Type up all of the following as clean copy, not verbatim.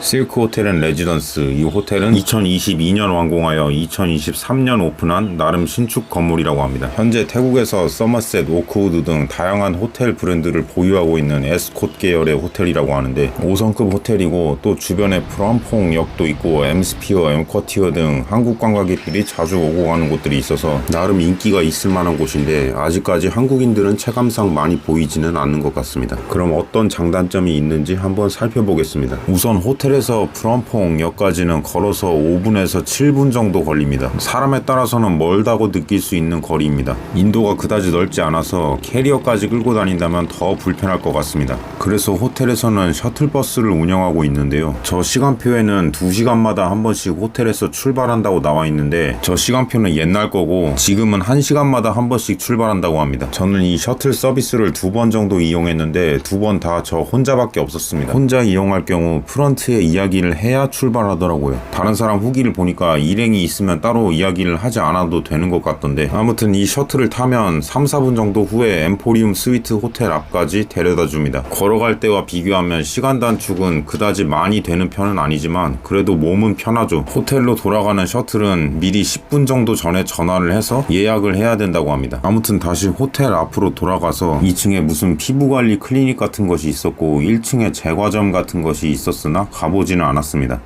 실크 호텔 앤 레지던스. 이 호텔은 2022년 완공하여 2023년 오픈한 나름 신축 건물이라고 합니다. 현재 태국에서 서머셋, 오크우드 등 다양한 호텔 브랜드를 보유하고 있는 에스콧 계열의 호텔이라고 하는데 5성급 호텔이고 또 주변에 프람퐁 역도 있고 엠스피어, 엠쿼티어 등 한국 관광객들이 자주 오고 가는 곳들이 있어서 나름 인기가 있을 만한 곳인데 아직까지 한국인들은 체감상 많이 보이지는 않는 것 같습니다. 그럼 어떤 장단점이 있는지 한번 살펴보겠습니다. 우선 호텔에서 프럼퐁 역까지는 걸어서 5분에서 7분 정도 걸립니다. 사람에 따라서는 멀다고 느낄 수 있는 거리입니다. 인도가 그다지 넓지 않아서 캐리어까지 끌고 다닌다면 더 불편할 것 같습니다. 그래서 호텔에서는 셔틀버스를 운영하고 있는데요. 저 시간표에는 2시간마다 한 번씩 호텔에서 출발한다고 나와 있는데 저 시간표는 옛날 거고 지금은 1시간마다 한 번씩 출발한다고 합니다. 저는 이 셔틀 서비스를 2번 정도 이용했는데 2번 다 저 혼자밖에 없었습니다. 혼자 이용할 경우 프런트에 이야기를 해야 출발하더라고요. 다른 사람 후기를 보니까 일행이 있으면 따로 이야기를 하지 않아도 되는 것 같던데 아무튼 이 셔틀을 타면 3, 4분 정도 후에 엠포리움 스위트 호텔 앞까지 데려다 줍니다. 걸어갈 때와 비교하면 시간 단축은 그다지 많이 되는 편은 아니지만 그래도 몸은 편하죠. 호텔로 돌아가는 셔틀은 미리 10분 정도 전에 전화를 해서 예약을 해야 된다고 합니다. 아무튼 다시 호텔 앞으로 돌아가서 2층에 무슨 피부관리 클리닉 같은 것이 있었고 1층에 제과점 같은 것이 있었으나 가보지는 않았습니다.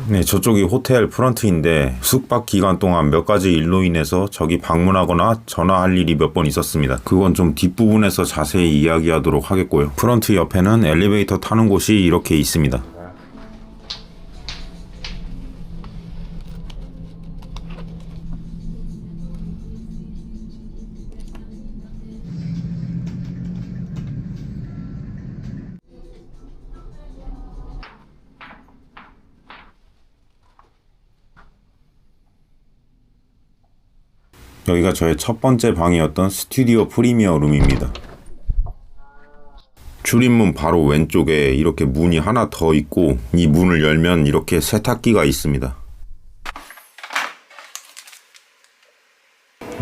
네, 저쪽이 호텔 프런트인데 숙박 기간 동안 몇 가지 일로 인해서 저기 방문하거나 전화할 일이 몇 번 있었습니다. 그건 좀 뒷부분에서 자세히 이야기하도록 하겠고요. 프런트 옆에는 엘리베이터 타는 곳이 이렇게 있습니다. 여기가 저의 첫 번째 방이었던 스튜디오 프리미어 룸입니다. 출입문 바로 왼쪽에 이렇게 문이 하나 더 있고 이 문을 열면 이렇게 세탁기가 있습니다.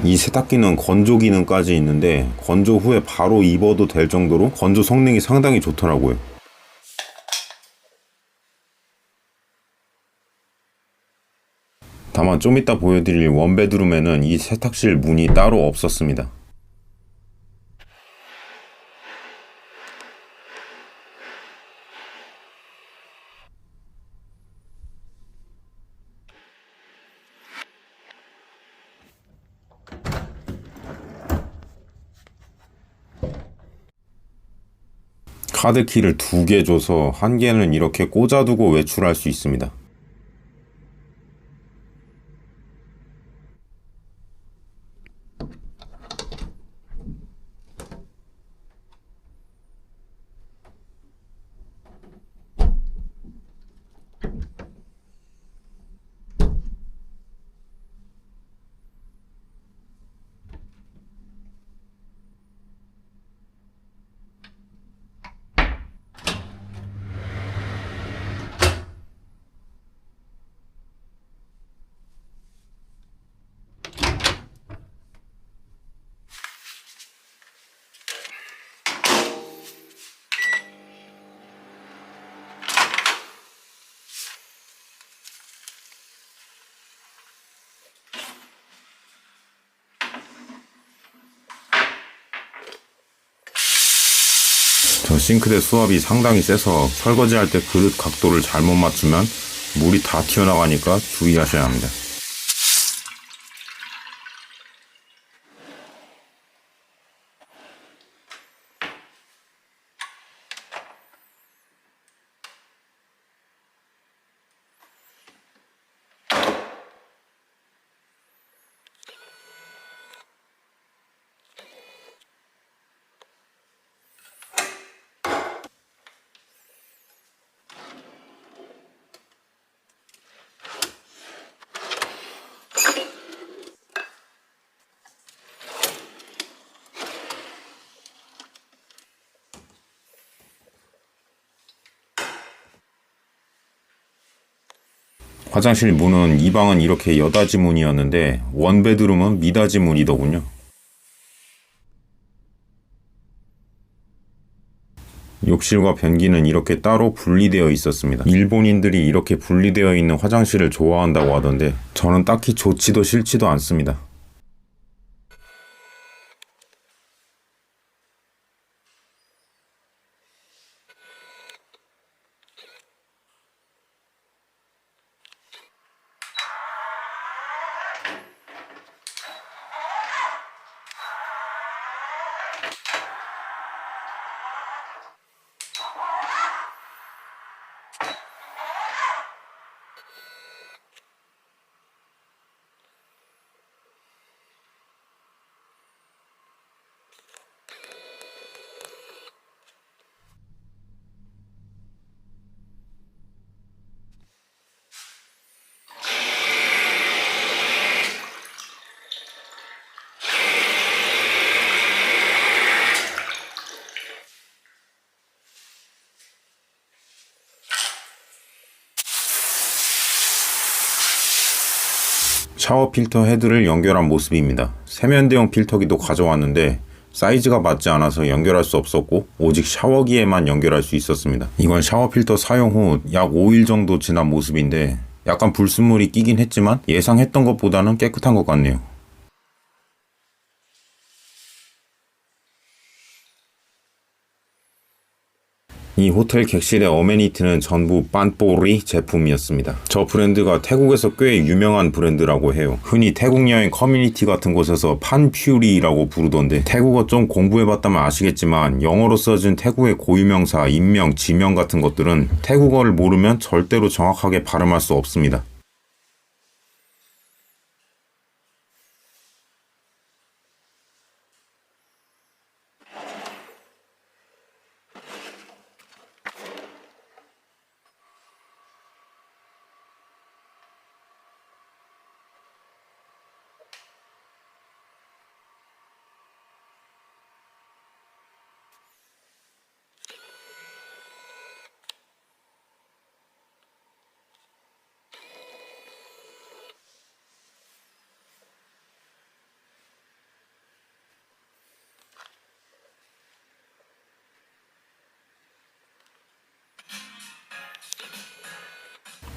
이 세탁기는 건조 기능까지 있는데 건조 후에 바로 입어도 될 정도로 건조 성능이 상당히 좋더라고요. 다만 좀 이따 보여드릴 원베드룸에는 이 세탁실 문이 따로 없었습니다. 카드키를 2개 줘서 한 개는 이렇게 꽂아두고 외출할 수 있습니다. 저 싱크대 수압이 상당히 세서 설거지할 때 그릇 각도를 잘못 맞추면 물이 다 튀어나가니까 주의하셔야 합니다. 화장실 문은 이 방은 이렇게 여닫이 문이었는데 원베드룸은 미닫이 문이더군요. 욕실과 변기는 이렇게 따로 분리되어 있었습니다. 일본인들이 이렇게 분리되어 있는 화장실을 좋아한다고 하던데 저는 딱히 좋지도 싫지도 않습니다. 샤워 필터 헤드를 연결한 모습입니다. 세면대용 필터기도 가져왔는데 사이즈가 맞지 않아서 연결할 수 없었고 오직 샤워기에만 연결할 수 있었습니다. 이건 샤워 필터 사용 후 약 5일 정도 지난 모습인데 약간 불순물이 끼긴 했지만 예상했던 것보다는 깨끗한 것 같네요. 이 호텔 객실의 어메니티는 전부 빤뽀리 제품이었습니다. 저 브랜드가 태국에서 꽤 유명한 브랜드라고 해요. 흔히 태국 여행 커뮤니티 같은 곳에서 판퓨리라고 부르던데 태국어 좀 공부해봤다면 아시겠지만 영어로 써진 태국의 고유명사, 인명, 지명 같은 것들은 태국어를 모르면 절대로 정확하게 발음할 수 없습니다.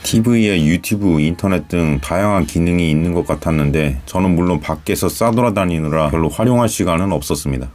TV에 유튜브, 인터넷 등 다양한 기능이 있는 것 같았는데 저는 물론 밖에서 싸돌아다니느라 별로 활용할 시간은 없었습니다.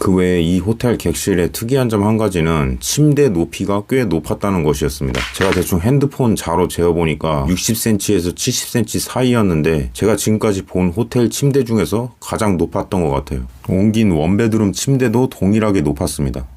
그 외에 이 호텔 객실의 특이한 점 한 가지는 침대 높이가 꽤 높았다는 것이었습니다. 제가 대충 핸드폰 자로 재어보니까 60cm에서 70cm 사이였는데 제가 지금까지 본 호텔 침대 중에서 가장 높았던 것 같아요. 옮긴 원베드룸 침대도 동일하게 높았습니다.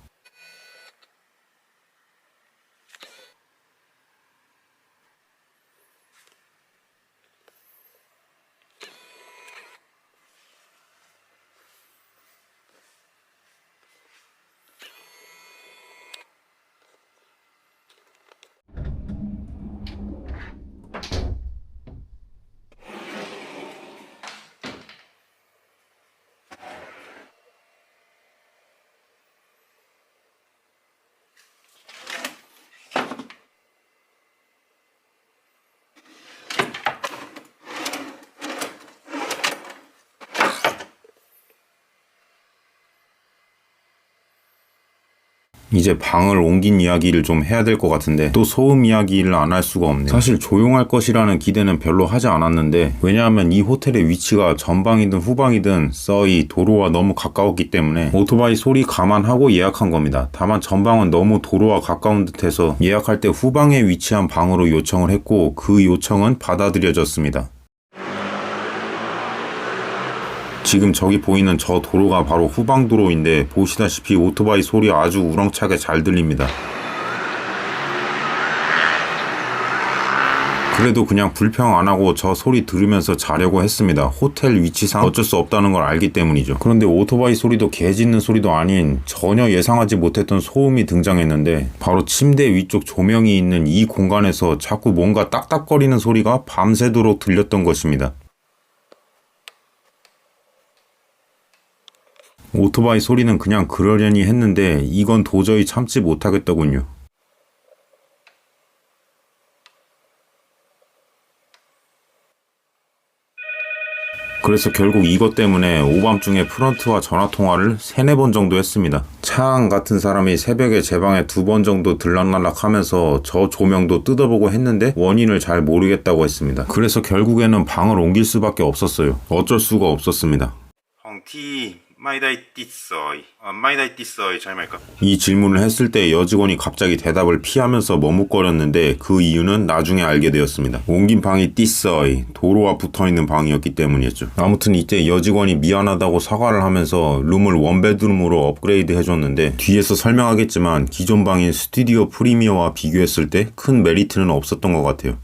이제 방을 옮긴 이야기를 좀 해야 될 것 같은데 또 소음 이야기를 안 할 수가 없네요. 사실 조용할 것이라는 기대는 별로 하지 않았는데, 왜냐하면 이 호텔의 위치가 전방이든 후방이든 서이 도로와 너무 가까웠기 때문에 오토바이 소리 감안하고 예약한 겁니다. 다만 전방은 너무 도로와 가까운 듯해서 예약할 때 후방에 위치한 방으로 요청을 했고, 그 요청은 받아들여졌습니다. 지금 저기 보이는 저 도로가 바로 후방 도로인데, 보시다시피 오토바이 소리 아주 우렁차게 잘 들립니다. 그래도 그냥 불평 안 하고 저 소리 들으면서 자려고 했습니다. 호텔 위치상 어쩔 수 없다는 걸 알기 때문이죠. 그런데 오토바이 소리도 개 짖는 소리도 아닌 전혀 예상하지 못했던 소음이 등장했는데, 바로 침대 위쪽 조명이 있는 이 공간에서 자꾸 뭔가 딱딱거리는 소리가 밤새도록 들렸던 것입니다. 오토바이 소리는 그냥 그러려니 했는데 이건 도저히 참지 못하겠더군요. 그래서 결국 이것 때문에 오밤중에 프런트와 전화통화를 3-4번 정도 했습니다. 차앙 같은 사람이 새벽에 제 방에 2번 정도 들락날락 하면서 저 조명도 뜯어보고 했는데 원인을 잘 모르겠다고 했습니다. 그래서 결국에는 방을 옮길 수밖에 없었어요. 어쩔 수가 없었습니다. 이 질문을 했을 때 여직원이 갑자기 대답을 피하면서 머뭇거렸는데, 그 이유는 나중에 알게 되었습니다. 옮긴 방이 띠서이, 도로와 붙어있는 방이었기 때문이었죠. 아무튼 이때 여직원이 미안하다고 사과를 하면서 룸을 원베드룸으로 업그레이드 해줬는데, 뒤에서 설명하겠지만 기존 방인 스튜디오 프리미어와 비교했을 때 큰 메리트는 없었던 것 같아요.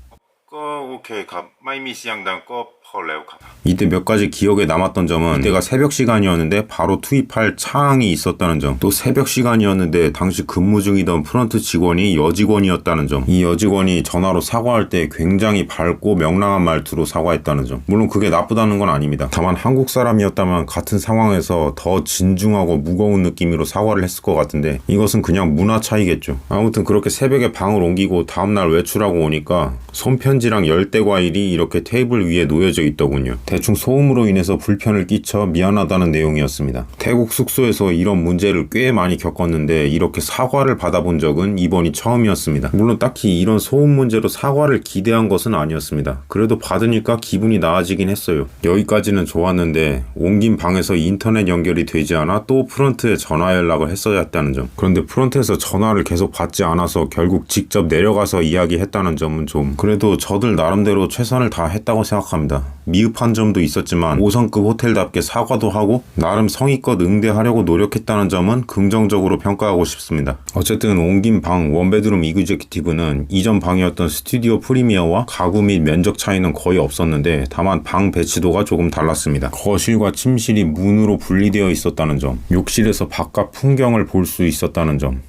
이때 몇 가지 기억에 남았던 점은, 이때가 새벽 시간이었는데 바로 투입할 차항이 있었다는 점, 또 새벽 시간이었는데 당시 근무 중이던 프런트 직원이 여직원이었다는 점, 이 여직원이 전화로 사과할 때 굉장히 밝고 명랑한 말투로 사과했다는 점. 물론 그게 나쁘다는 건 아닙니다. 다만 한국 사람이었다면 같은 상황에서 더 진중하고 무거운 느낌으로 사과를 했을 것 같은데, 이것은 그냥 문화 차이겠죠. 아무튼 그렇게 새벽에 방을 옮기고 다음날 외출하고 오니까 손편지랑 열대 과일이 이렇게 테이블 위에 놓여져 있더군요. 대충 소음으로 인해서 불편을 끼쳐 미안하다는 내용이었습니다. 태국 숙소에서 이런 문제를 꽤 많이 겪었는데 이렇게 사과를 받아본 적은 이번이 처음이었습니다. 물론 딱히 이런 소음 문제로 사과를 기대한 것은 아니었습니다. 그래도 받으니까 기분이 나아지긴 했어요. 여기까지는 좋았는데 옮긴 방에서 인터넷 연결이 되지 않아 또 프런트에 전화 연락을 했어야 했다는 점. 그런데 프런트에서 전화를 계속 받지 않아서 결국 직접 내려가서 이야기했다는 점은 좀, 그래도 저들 나름대로 최선을 다했다고 생각합니다. 미흡한 점도 있었지만 5성급 호텔답게 사과도 하고 나름 성의껏 응대하려고 노력했다는 점은 긍정적으로 평가하고 싶습니다. 어쨌든 옮긴 방 원베드룸 이그제큐티브는 이전 방이었던 스튜디오 프리미어와 가구 및 면적 차이는 거의 없었는데, 다만 방 배치도가 조금 달랐습니다. 거실과 침실이 문으로 분리되어 있었다는 점, 욕실에서 바깥 풍경을 볼 수 있었다는 점,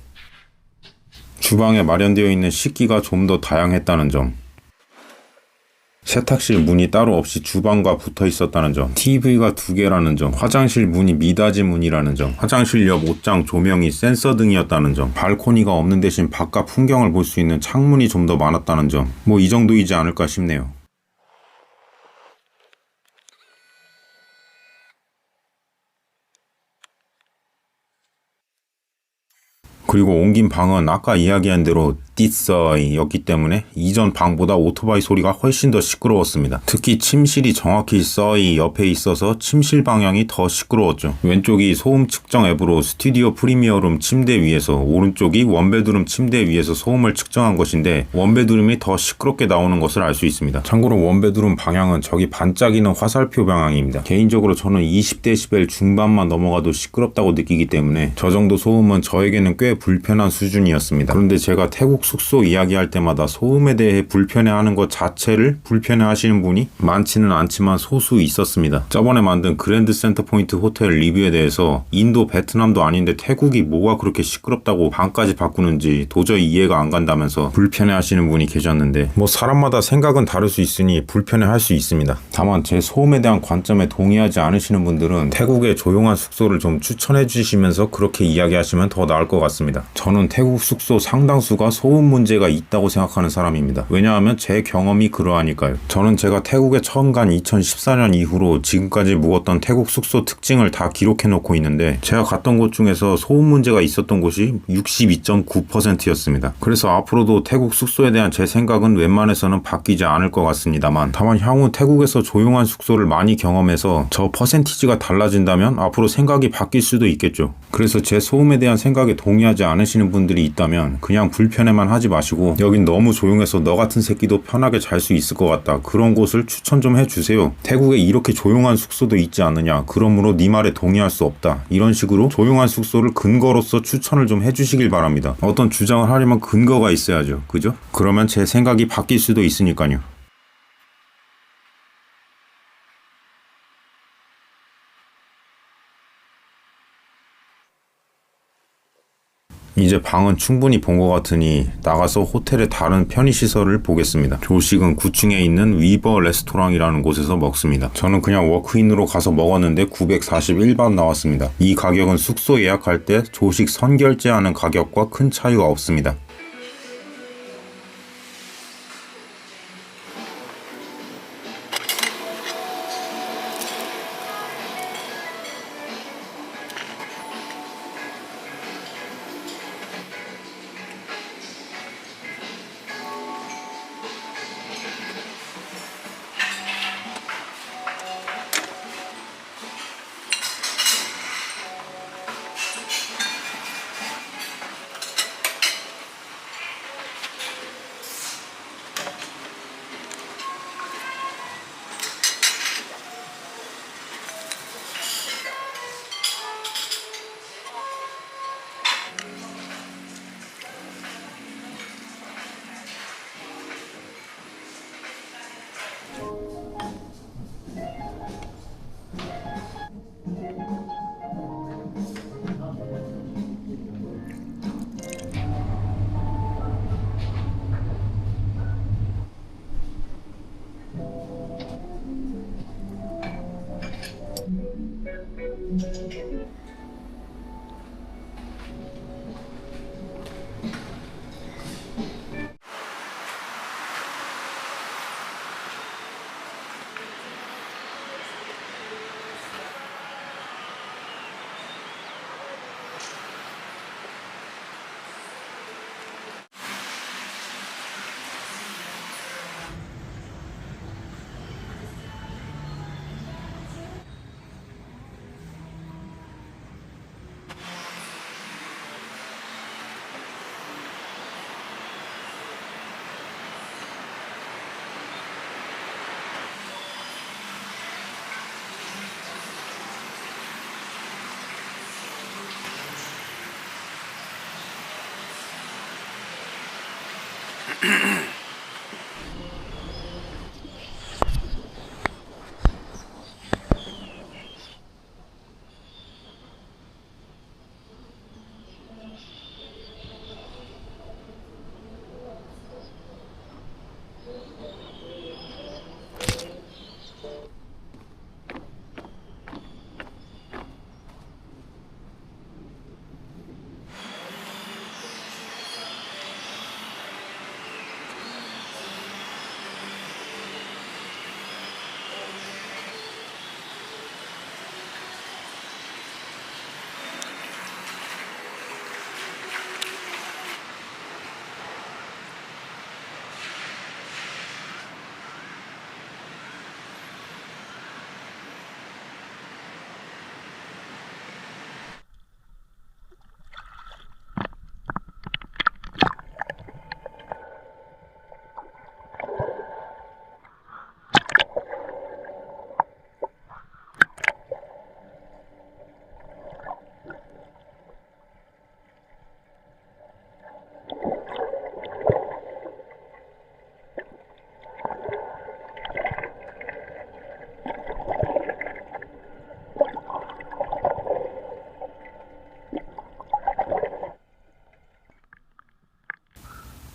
주방에 마련되어 있는 식기가 좀 더 다양했다는 점, 세탁실 문이 따로 없이 주방과 붙어 있었다는 점, TV가 2개라는 점, 화장실 문이 미닫이 문이라는 점, 화장실 옆 옷장 조명이 센서 등이었다는 점, 발코니가 없는 대신 바깥 풍경을 볼 수 있는 창문이 좀 더 많았다는 점, 뭐 이 정도이지 않을까 싶네요. 그리고 옮긴 방은 아까 이야기한 대로 띠서이였기 때문에 이전 방보다 오토바이 소리가 훨씬 더 시끄러웠습니다. 특히 침실이 정확히 서이 옆에 있어서 침실 방향이 더 시끄러웠죠. 왼쪽이 소음 측정 앱으로 스튜디오 프리미어룸 침대 위에서, 오른쪽이 원베드룸 침대 위에서 소음을 측정한 것인데 원베드룸이 더 시끄럽게 나오는 것을 알 수 있습니다. 참고로 원베드룸 방향은 저기 반짝이는 화살표 방향입니다. 개인적으로 저는 20dB 중반만 넘어가도 시끄럽다고 느끼기 때문에 저 정도 소음은 저에게는 꽤 불편한 수준이었습니다. 그런데 제가 태국 숙소 이야기할 때마다 소음에 대해 불편해하는 것 자체를 불편해하시는 분이 많지는 않지만 소수 있었습니다. 저번에 만든 그랜드 센터포인트 호텔 리뷰에 대해서 인도 베트남도 아닌데 태국이 뭐가 그렇게 시끄럽다고 방까지 바꾸는지 도저히 이해가 안 간다면서 불편해하시는 분이 계셨는데, 뭐 사람마다 생각은 다를 수 있으니 불편해할 수 있습니다. 다만 제 소음에 대한 관점에 동의하지 않으시는 분들은 태국의 조용한 숙소를 좀 추천해 주시면서 그렇게 이야기하시면 더 나을 것 같습니다. 저는 태국 숙소 상당수가 소음 소음 문제가 있다고 생각하는 사람입니다. 왜냐하면 제 경험이 그러하니까요. 저는 제가 태국에 처음 간 2014년 이후로 지금까지 묵었던 태국 숙소 특징을 다 기록해 놓고 있는데, 제가 갔던 곳 중에서 소음 문제가 있었던 곳이 62.9%였습니다. 그래서 앞으로도 태국 숙소에 대한 제 생각은 웬만해서는 바뀌지 않을 것 같습니다만, 다만 향후 태국에서 조용한 숙소를 많이 경험해서 저 퍼센티지가 달라진다면 앞으로 생각이 바뀔 수도 있겠죠. 그래서 제 소음에 대한 생각에 동의하지 않으시는 분들이 있다면 그냥 불편해만 하지 마시고, 여긴 너무 조용해서 너 같은 새끼도 편하게 잘 수 있을 것 같다, 그런 곳을 추천 좀 해주세요. 태국에 이렇게 조용한 숙소도 있지 않느냐, 그러므로 네 말에 동의할 수 없다, 이런 식으로 조용한 숙소를 근거로서 추천을 좀 해주시길 바랍니다. 어떤 주장을 하려면 근거가 있어야죠, 그죠? 그러면 제 생각이 바뀔 수도 있으니까요. 이제 방은 충분히 본 것 같으니 나가서 호텔의 다른 편의시설을 보겠습니다. 조식은 9층에 있는 위버 레스토랑이라는 곳에서 먹습니다. 저는 그냥 워크인으로 가서 먹었는데 941바 나왔습니다. 이 가격은 숙소 예약할 때 조식 선결제하는 가격과 큰 차이가 없습니다.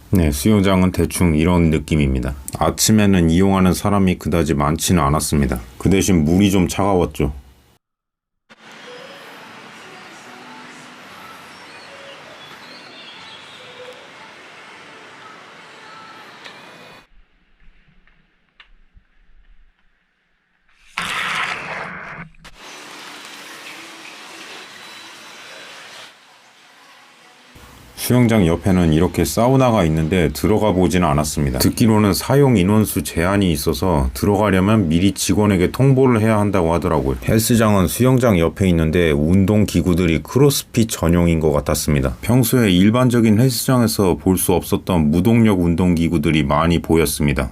네, 수영장은 대충 이런 느낌입니다. 아침에는 이용하는 사람이 그다지 많지는 않았습니다. 그 대신 물이 좀 차가웠죠. 수영장 옆에는 이렇게 사우나가 있는데 들어가 보지는 않았습니다. 듣기로는 사용 인원수 제한이 있어서 들어가려면 미리 직원에게 통보를 해야 한다고 하더라고요. 헬스장은 수영장 옆에 있는데 운동 기구들이 크로스핏 전용인 것 같았습니다. 평소에 일반적인 헬스장에서 볼 수 없었던 무동력 운동 기구들이 많이 보였습니다.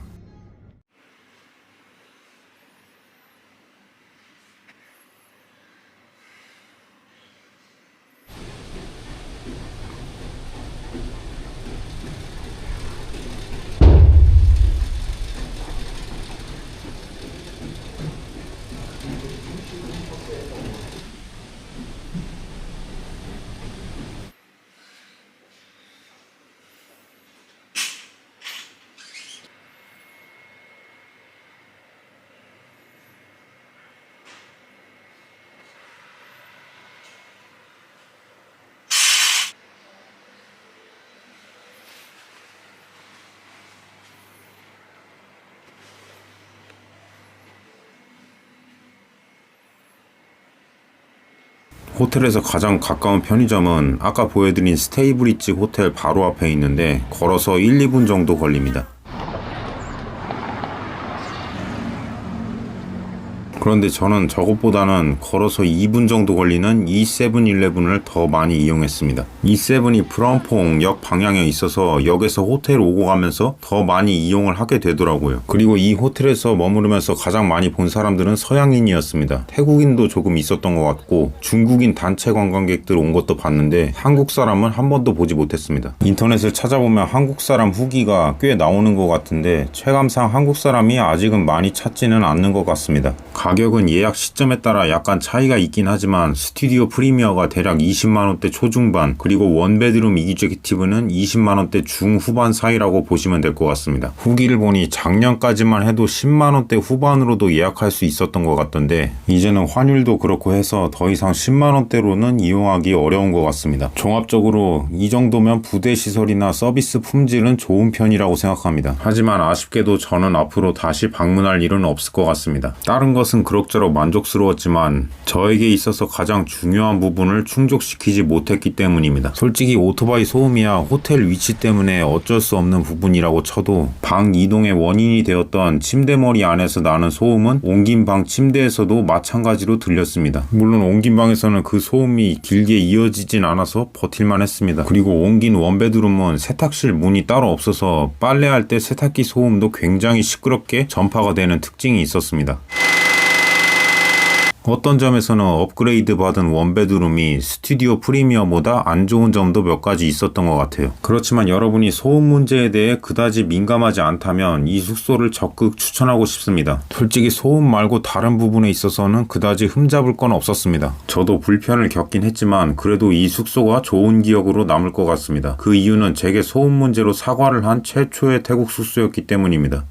호텔에서 가장 가까운 편의점은 아까 보여드린 스테이브리지 호텔 바로 앞에 있는데 걸어서 1, 2분 정도 걸립니다. 그런데 저는 저것보다는 걸어서 2분 정도 걸리는 이 세븐일레븐을 더 많이 이용했습니다. 이 세븐이 프라운퐁 역 방향에 있어서 역에서 호텔 오고 가면서 더 많이 이용을 하게 되더라고요. 그리고 이 호텔에서 머무르면서 가장 많이 본 사람들은 서양인이었습니다. 태국인도 조금 있었던 것 같고 중국인 단체 관광객들 온 것도 봤는데 한국 사람은 한 번도 보지 못했습니다. 인터넷을 찾아보면 한국 사람 후기가 꽤 나오는 것 같은데 체감상 한국 사람이 아직은 많이 찾지는 않는 것 같습니다. 가격은 예약 시점에 따라 약간 차이가 있긴 하지만 스튜디오 프리미어가 대략 20만원대 초중반, 그리고 원베드룸 이기제큐티브는 20만원대 중후반 사이라고 보시면 될 것 같습니다. 후기를 보니 작년까지만 해도 10만원대 후반으로도 예약할 수 있었던 것 같던데 이제는 환율도 그렇고 해서 더 이상 10만원대로는 이용하기 어려운 것 같습니다. 종합적으로 이 정도면 부대 시설이나 서비스 품질은 좋은 편이라고 생각합니다. 하지만 아쉽게도 저는 앞으로 다시 방문할 일은 없을 것 같습니다. 다른 것은 그럭저럭 만족스러웠지만 저에게 있어서 가장 중요한 부분을 충족시키지 못했기 때문입니다. 솔직히 오토바이 소음이야 호텔 위치 때문에 어쩔 수 없는 부분이라고 쳐도 방 이동의 원인이 되었던 침대머리 안에서 나는 소음은 옮긴 방 침대에서도 마찬가지로 들렸습니다. 물론 옮긴 방에서는 그 소음이 길게 이어지진 않아서 버틸만 했습니다. 그리고 옮긴 원베드룸은 세탁실 문이 따로 없어서 빨래할 때 세탁기 소음도 굉장히 시끄럽게 전파가 되는 특징이 있었습니다. 어떤 점에서는 업그레이드 받은 원베드룸이 스튜디오 프리미어보다 안 좋은 점도 몇 가지 있었던 것 같아요. 그렇지만 여러분이 소음 문제에 대해 그다지 민감하지 않다면 이 숙소를 적극 추천하고 싶습니다. 솔직히 소음 말고 다른 부분에 있어서는 그다지 흠잡을 건 없었습니다. 저도 불편을 겪긴 했지만 그래도 이 숙소가 좋은 기억으로 남을 것 같습니다. 그 이유는 제게 소음 문제로 사과를 한 최초의 태국 숙소였기 때문입니다.